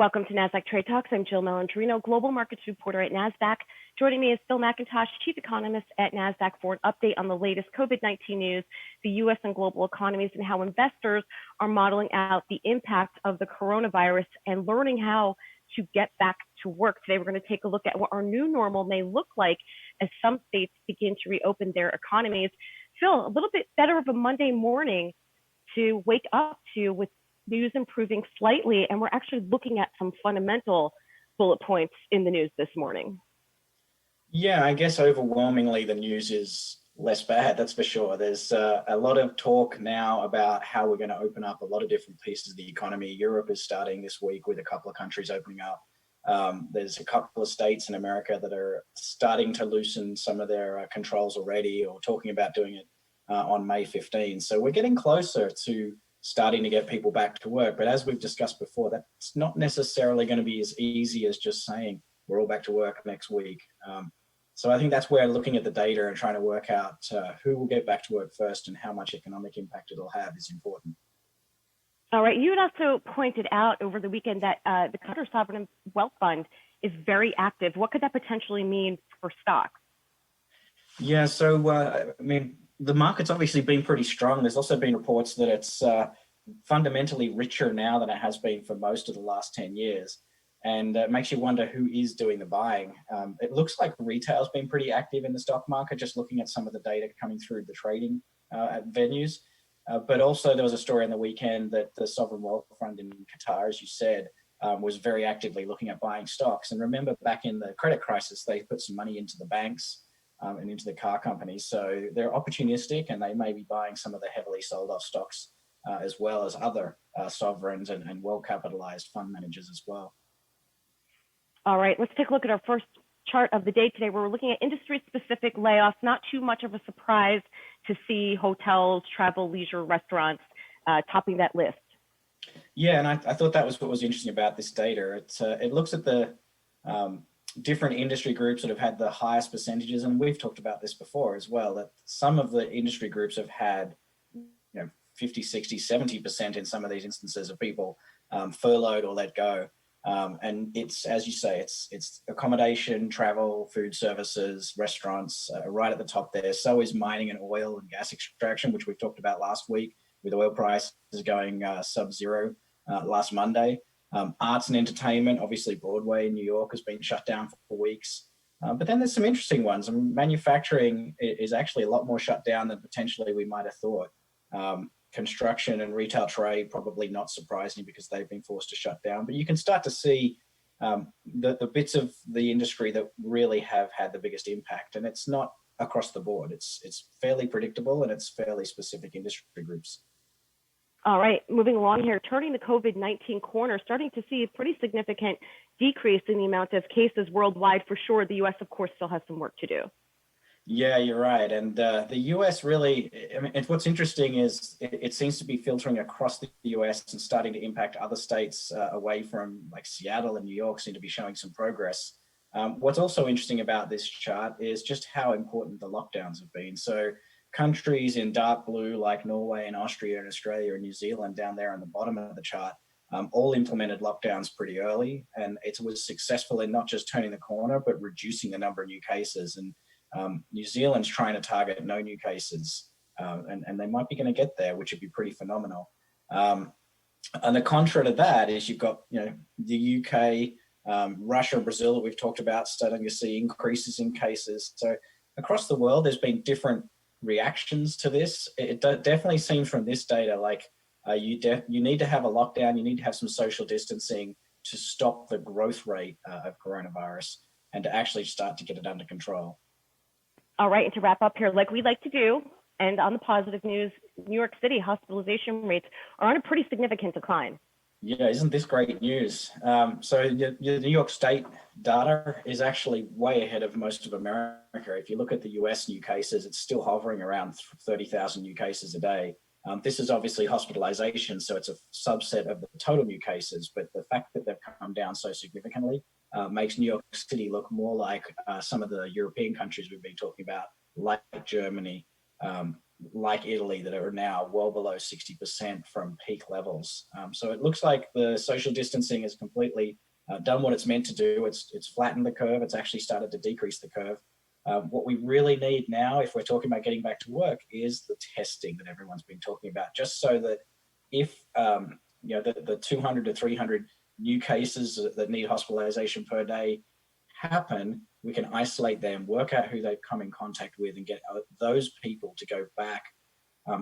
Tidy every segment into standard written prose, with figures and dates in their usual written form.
Welcome to Nasdaq Trade Talks. I'm Jill Malandrino, Global Markets Reporter at Nasdaq. Joining me is Phil Mackintosh, Chief Economist at Nasdaq, for an update on the latest COVID-19 news, the U.S. and global economies, and how investors are modeling out the impact of the coronavirus and learning how to get back to work. Today, we're going to take a look at what our new normal may look like as some states begin to reopen their economies. Phil, a little bit better of a Monday morning to wake up to with news improving slightly, and we're actually looking at some fundamental bullet points in the news this morning. Yeah, I guess overwhelmingly the news is less bad, that's for sure. There's a lot of talk now about how we're going to open up a lot of different pieces of the economy. Europe is starting this week with a couple of countries opening up. There's a couple of states in America that are starting to loosen some of their controls already, or talking about doing it on May 15. So we're getting closer to starting to get people back to work. But as we've discussed before, that's not necessarily going to be as easy as just saying we're all back to work next week. So I think that's where looking at the data and trying to work out who will get back to work first and how much economic impact it'll have is important. All right. You had also pointed out over the weekend that the Qatar Sovereign Wealth Fund is very active. What could that potentially mean for stocks? Yeah, so the market's obviously been pretty strong. There's also been reports that it's fundamentally richer now than it has been for most of the last 10 years. And it makes you wonder who is doing the buying. It looks like retail's been pretty active in the stock market, just looking at some of the data coming through the trading venues. But also there was a story on the weekend that the Sovereign Wealth Fund in Qatar, as you said, was very actively looking at buying stocks. And remember, back in the credit crisis, they put some money into the banks and into the car companies. So they're opportunistic, and they may be buying some of the heavily sold off stocks as well as other sovereigns and well-capitalized fund managers as well. All right, let's take a look at our first chart of the day today, where we're looking at industry-specific layoffs. Not too much of a surprise to see hotels, travel, leisure, restaurants topping that list. Yeah, and I thought that was what was interesting about this data. It looks at the different industry groups that have had the highest percentages, and we've talked about this before as well, that some of the industry groups have had 50, 60, 70% in some of these instances of people furloughed or let go. And it's, as you say, it's accommodation, travel, food services, restaurants, right at the top there. So is mining and oil and gas extraction, which we've talked about last week, with oil prices going sub-zero last Monday. Arts and entertainment, obviously Broadway in New York has been shut down for weeks. But then there's some interesting ones. Manufacturing is actually a lot more shut down than potentially we might have thought. Construction and retail trade, probably not surprising because they've been forced to shut down. But you can start to see the bits of the industry that really have had the biggest impact. And it's not across the board. It's fairly predictable, and it's fairly specific industry groups. All right, moving along here, turning the COVID-19 corner, starting to see a pretty significant decrease in the amount of cases worldwide for sure. The U.S., of course, still has some work to do. Yeah, you're right. And the U.S. really, what's interesting is it seems to be filtering across the U.S. and starting to impact other states away from, like Seattle and New York seem to be showing some progress. What's also interesting about this chart is just how important the lockdowns have been. So countries in dark blue like Norway and Austria and Australia and New Zealand down there on the bottom of the chart all implemented lockdowns pretty early, and it was successful in not just turning the corner but reducing the number of new cases. And New Zealand's trying to target no new cases, and they might be going to get there, which would be pretty phenomenal. And the contra to that is you've got the UK, Russia, Brazil that we've talked about starting to see increases in cases. So across the world, there's been different reactions to this. It definitely seems from this data like you need to have a lockdown, you need to have some social distancing to stop the growth rate of coronavirus and to actually start to get it under control. All right, and to wrap up here, like we like to do, and on the positive news, New York City hospitalization rates are on a pretty significant decline. Yeah, isn't this great news? So the New York State data is actually way ahead of most of America. If you look at the US new cases, it's still hovering around 30,000 new cases a day. This is obviously hospitalization, so it's a subset of the total new cases, but the fact that they've come down so significantly makes New York City look more like some of the European countries we've been talking about, like Germany, like Italy, that are now well below 60% from peak levels. So it looks like the social distancing has completely done what it's meant to do. It's flattened the curve. It's actually started to decrease the curve. What we really need now, if we're talking about getting back to work, is the testing that everyone's been talking about, just so that if the 200 to 300 new cases that need hospitalization per day happen, we can isolate them, work out who they've come in contact with, and get those people to go back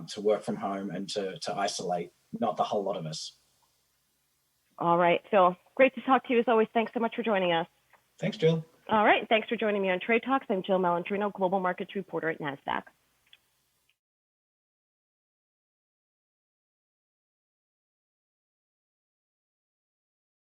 to work from home and to isolate, not the whole lot of us. All right, Phil, great to talk to you as always. Thanks so much for joining us. Thanks, Jill. All right, thanks for joining me on Trade Talks. I'm Jill Malandrino, Global Markets Reporter at Nasdaq.